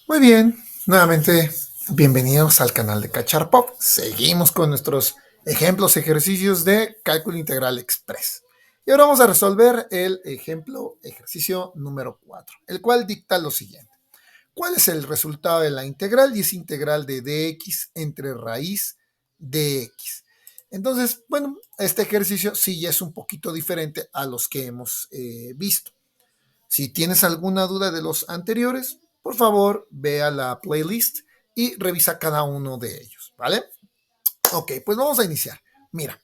Muy bien, nuevamente bienvenidos al canal de Cachar Pop. Seguimos con nuestros ejemplos, ejercicios de cálculo integral express. Y ahora vamos a resolver el ejercicio número 4, el cual dicta lo siguiente. ¿Cuál es el resultado de la integral? Y es integral de dx entre raíz de x. Entonces, bueno, este ejercicio sí ya es un poquito diferente a los que hemos visto. Si tienes alguna duda de los anteriores, por favor, ve a la playlist y revisa cada uno de ellos, ¿vale? Ok, pues vamos a iniciar. Mira,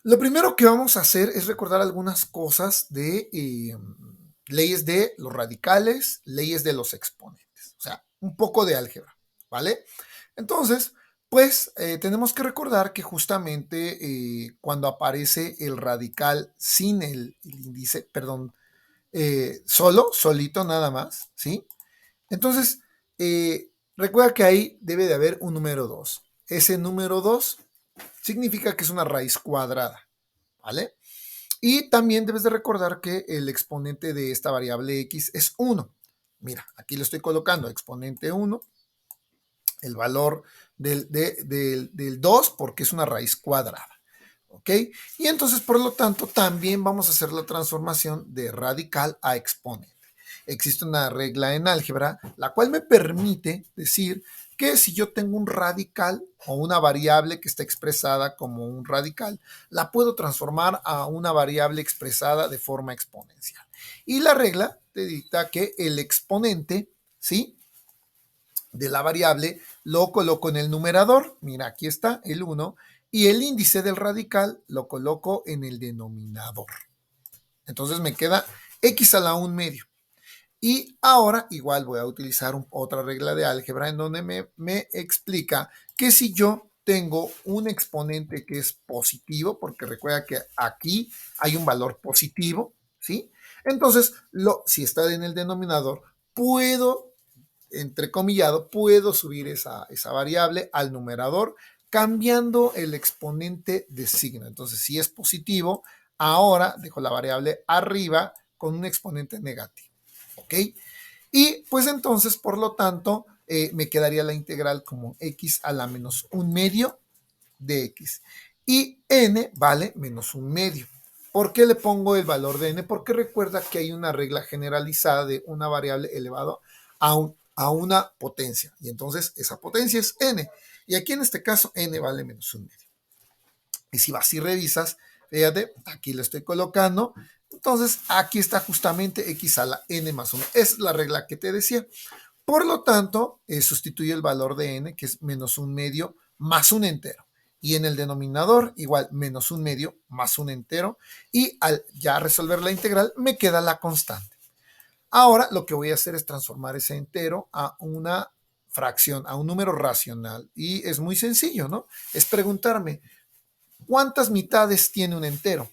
lo primero que vamos a hacer es recordar algunas cosas de leyes de los radicales, leyes de los exponentes, o sea, un poco de álgebra, ¿vale? Entonces, pues tenemos que recordar que justamente cuando aparece el radical sin el índice, perdón, solito nada más, ¿sí? Entonces, recuerda que ahí debe de haber un número 2. Ese número 2 significa que es una raíz cuadrada, ¿vale? Y también debes de recordar que el exponente de esta variable x es 1. Mira, aquí le estoy colocando exponente 1, el valor del 2 porque es una raíz cuadrada. ¿Ok? Y entonces, por lo tanto, también vamos a hacer la transformación de radical a exponente. Existe una regla en álgebra, la cual me permite decir que si yo tengo un radical o una variable que está expresada como un radical, la puedo transformar a una variable expresada de forma exponencial. Y la regla te dicta que el exponente, ¿sí?, de la variable lo coloco en el numerador, mira, aquí está el 1, y el índice del radical lo coloco en el denominador. Entonces me queda x a la 1 medio. Y ahora igual voy a utilizar otra regla de álgebra en donde me explica que si yo tengo un exponente que es positivo, porque recuerda que aquí hay un valor positivo, ¿sí? Entonces, si está en el denominador, puedo entrecomillado, puedo subir esa variable al numerador cambiando el exponente de signo. Entonces, si es positivo, ahora dejo la variable arriba con un exponente negativo. ¿Ok? Y pues entonces, por lo tanto, me quedaría la integral como x a la menos un medio de x. Y n vale menos un medio. ¿Por qué le pongo el valor de n? Porque recuerda que hay una regla generalizada de una variable elevado a una potencia. Y entonces esa potencia es n. Y aquí en este caso n vale menos un medio. Y si vas y revisas, fíjate, aquí le estoy colocando. Entonces aquí está justamente x a la n más 1. Es la regla que te decía. Por lo tanto, sustituye el valor de n, que es menos un medio más un entero. Y en el denominador, igual, menos un medio más un entero. Y al ya resolver la integral, me queda la constante. Ahora lo que voy a hacer es transformar ese entero a una fracción, a un número racional. Y es muy sencillo, ¿no? Es preguntarme, ¿cuántas mitades tiene un entero?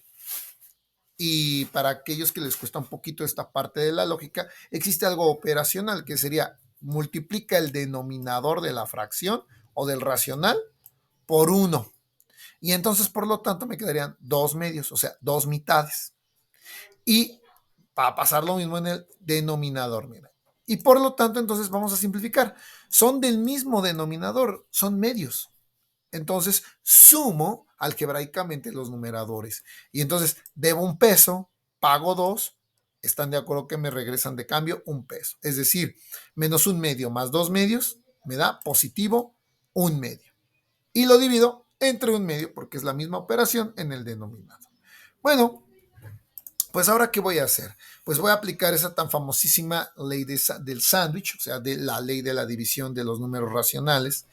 Y para aquellos que les cuesta un poquito esta parte de la lógica, existe algo operacional que sería multiplica el denominador de la fracción o del racional por 1. Y entonces, por lo tanto, me quedarían 2 medios, o sea, 2 mitades. Y va a pasar lo mismo en el denominador, mira. Y por lo tanto, entonces vamos a simplificar. Son del mismo denominador, son medios. Entonces sumo algebraicamente los numeradores. Y entonces debo un peso, pago 2, están de acuerdo que me regresan de cambio un peso. Es decir, menos un medio más 2 medios me da positivo un medio. Y lo divido entre un medio porque es la misma operación en el denominador. Bueno, pues ahora, ¿qué voy a hacer? Pues voy a aplicar esa tan famosísima ley del sándwich, o sea, de la ley de la división de los números racionales.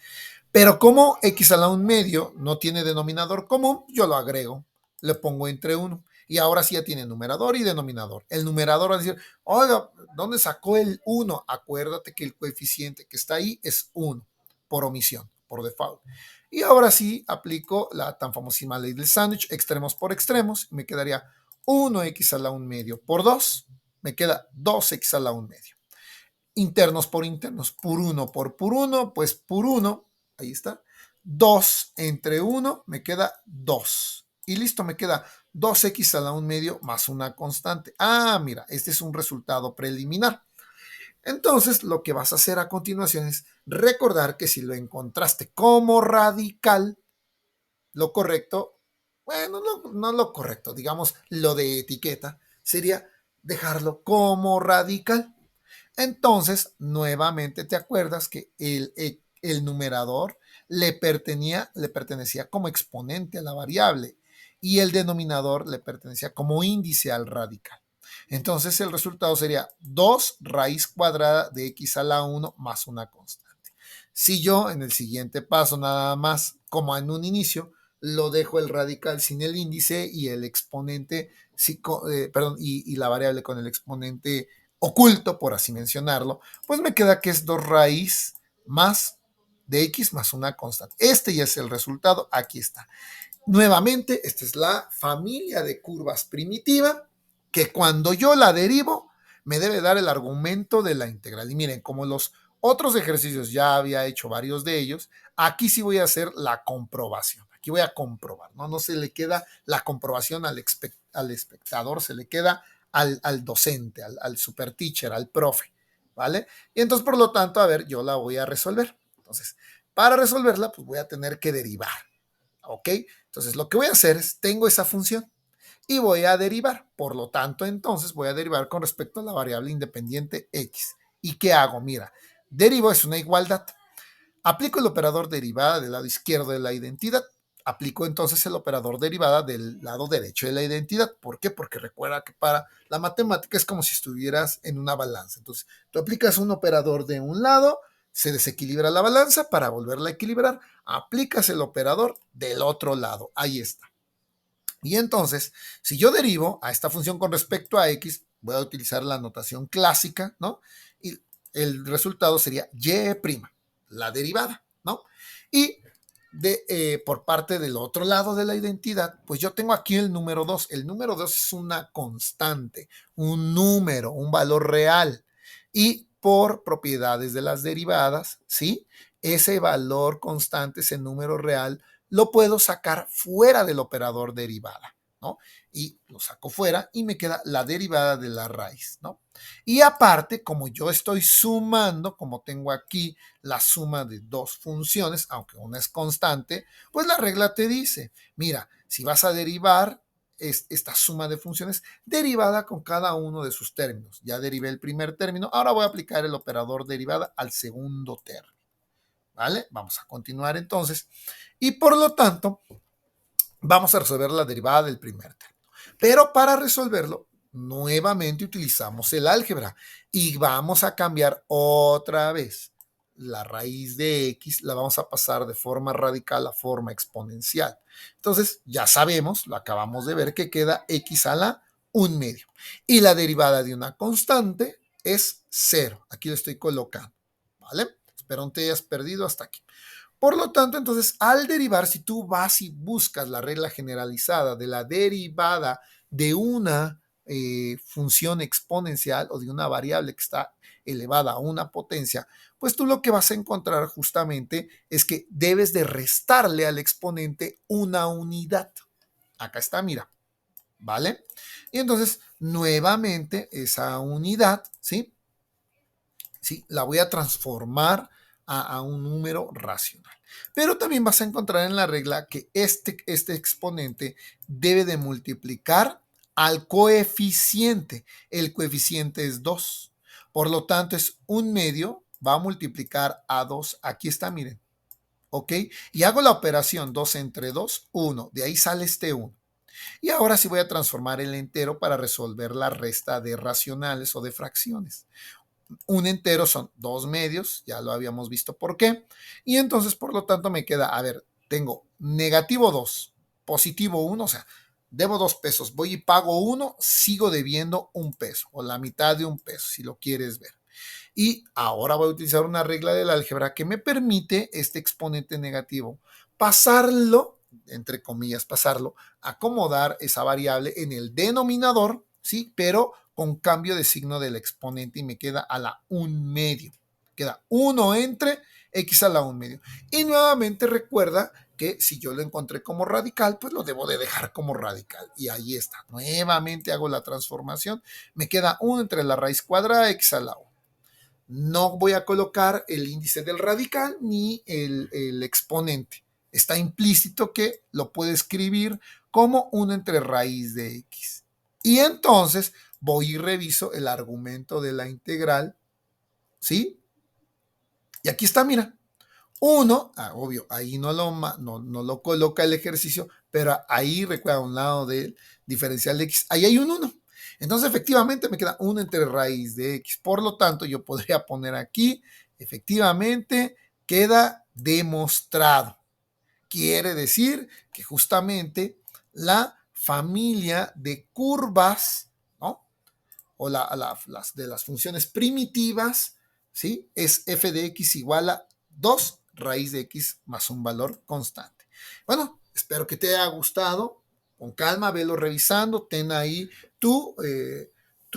Pero como x a la 1 medio no tiene denominador común, yo lo agrego, le pongo entre 1. Y ahora sí ya tiene numerador y denominador. El numerador va a decir, oiga, ¿dónde sacó el 1? Acuérdate que el coeficiente que está ahí es 1, por omisión, por default. Y ahora sí aplico la tan famosísima ley del sándwich, extremos por extremos, y me quedaría 1x a la 1 medio por 2, me queda 2x a la 1 medio. Internos por internos, por 1 por 1, pues por 1, ahí está, 2 entre 1, me queda 2. Y listo, me queda 2x a la 1 medio más una constante. Ah, mira, este es un resultado preliminar. Entonces, lo que vas a hacer a continuación es recordar que si lo encontraste como radical, lo correcto, bueno, no lo correcto, digamos lo de etiqueta, sería dejarlo como radical. Entonces, nuevamente te acuerdas que el numerador le pertenecía como exponente a la variable y el denominador le pertenecía como índice al radical. Entonces, el resultado sería 2 raíz cuadrada de x a la 1 más una constante. Si yo en el siguiente paso nada más, como en un inicio, lo dejo el radical sin el índice y el exponente, y la variable con el exponente oculto, por así mencionarlo, pues me queda que es 2 raíz más de x más una constante. Este ya es el resultado, aquí está. Nuevamente, esta es la familia de curvas primitiva, que cuando yo la derivo, me debe dar el argumento de la integral. Y miren, como los otros ejercicios ya había hecho varios de ellos, aquí sí voy a hacer la comprobación. Aquí voy a comprobar, ¿no? No se le queda la comprobación al espectador, se le queda al docente, al super teacher, al profe, ¿vale? Y entonces, por lo tanto, a ver, yo la voy a resolver. Entonces, para resolverla, pues voy a tener que derivar. ¿Ok? Entonces lo que voy a hacer es, tengo esa función y voy a derivar. Por lo tanto, entonces voy a derivar con respecto a la variable independiente x. ¿Y qué hago? Mira, derivo es una igualdad. Aplico el operador derivada del lado izquierdo de la identidad. Aplico entonces el operador derivada del lado derecho de la identidad. ¿Por qué? Porque recuerda que para la matemática es como si estuvieras en una balanza. Entonces, tú aplicas un operador de un lado, se desequilibra la balanza para volverla a equilibrar, aplicas el operador del otro lado. Ahí está. Y entonces, si yo derivo a esta función con respecto a x, voy a utilizar la notación clásica, ¿no? Y el resultado sería y', la derivada, ¿no? Y por parte del otro lado de la identidad, pues yo tengo aquí el número 2. El número 2 es una constante, un número, un valor real. Y por propiedades de las derivadas, ¿sí? Ese valor constante, ese número real, lo puedo sacar fuera del operador derivada, ¿no? Y lo saco fuera y me queda la derivada de la raíz, ¿no? Y aparte, como yo estoy sumando, como tengo aquí la suma de dos funciones, aunque una es constante, pues la regla te dice, mira, si vas a derivar esta suma de funciones derivada con cada uno de sus términos. Ya derivé el primer término, ahora voy a aplicar el operador derivada al segundo término. ¿Vale? Vamos a continuar entonces. Y por lo tanto, vamos a resolver la derivada del primer término. Pero para resolverlo, nuevamente utilizamos el álgebra y vamos a cambiar otra vez. La raíz de x la vamos a pasar de forma radical a forma exponencial. Entonces, ya sabemos, lo acabamos de ver, que queda x a la 1 medio. Y la derivada de una constante es 0. Aquí lo estoy colocando. ¿Vale? Espero no te hayas perdido hasta aquí. Por lo tanto, entonces, al derivar, si tú vas y buscas la regla generalizada de la derivada de una función exponencial o de una variable que está elevada a una potencia, pues tú lo que vas a encontrar justamente es que debes de restarle al exponente una unidad. Acá está, mira, ¿vale? Y entonces, nuevamente, esa unidad, ¿sí? ¿Sí? La voy a transformar a un número racional. Pero también vas a encontrar en la regla que este exponente debe de multiplicar al coeficiente. El coeficiente es 2. Por lo tanto, es 1 medio, va a multiplicar a 2. Aquí está, miren. ¿Ok? Y hago la operación 2 entre 2, 1. De ahí sale este 1. Y ahora sí voy a transformar el entero para resolver la resta de racionales o de fracciones. Un entero son 2 medios, ya lo habíamos visto por qué. Y entonces, por lo tanto, me queda, a ver, tengo negativo 2, positivo 1, o sea, debo 2 pesos, voy y pago 1, sigo debiendo 1 peso, o la mitad de 1 peso, si lo quieres ver. Y ahora voy a utilizar una regla del álgebra que me permite este exponente negativo pasarlo, entre comillas, pasarlo, acomodar esa variable en el denominador, ¿sí? Pero con cambio de signo del exponente y me queda a la 1 medio. Queda 1 entre x a la 1 medio. Y nuevamente recuerda que si yo lo encontré como radical, pues lo debo de dejar como radical. Y ahí está. Nuevamente hago la transformación. Me queda 1 entre la raíz cuadrada de x a la 1. no voy a colocar el índice del radical ni el exponente. Está implícito que lo puedo escribir como 1 entre raíz de x. Y entonces voy y reviso el argumento de la integral, ¿sí? Y aquí está, mira. 1, obvio, ahí no lo coloca el ejercicio, pero ahí recuerda a un lado del diferencial de x, ahí hay un 1. Entonces, efectivamente, me queda 1 entre raíz de x. Por lo tanto, yo podría poner aquí, efectivamente, queda demostrado. Quiere decir que justamente la familia de curvas, ¿no? O de las funciones primitivas, ¿sí? Es f de x igual a 2 raíz de x más un valor constante. Bueno, espero que te haya gustado. Con calma, velo revisando. Ten ahí tu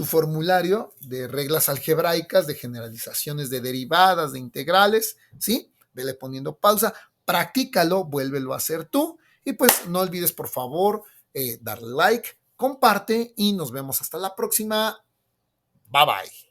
formulario de reglas algebraicas, de generalizaciones de derivadas, de integrales, ¿sí? Vele poniendo pausa, practícalo, vuélvelo a hacer tú. Y pues no olvides, por favor, darle like, comparte y nos vemos hasta la próxima. Bye bye.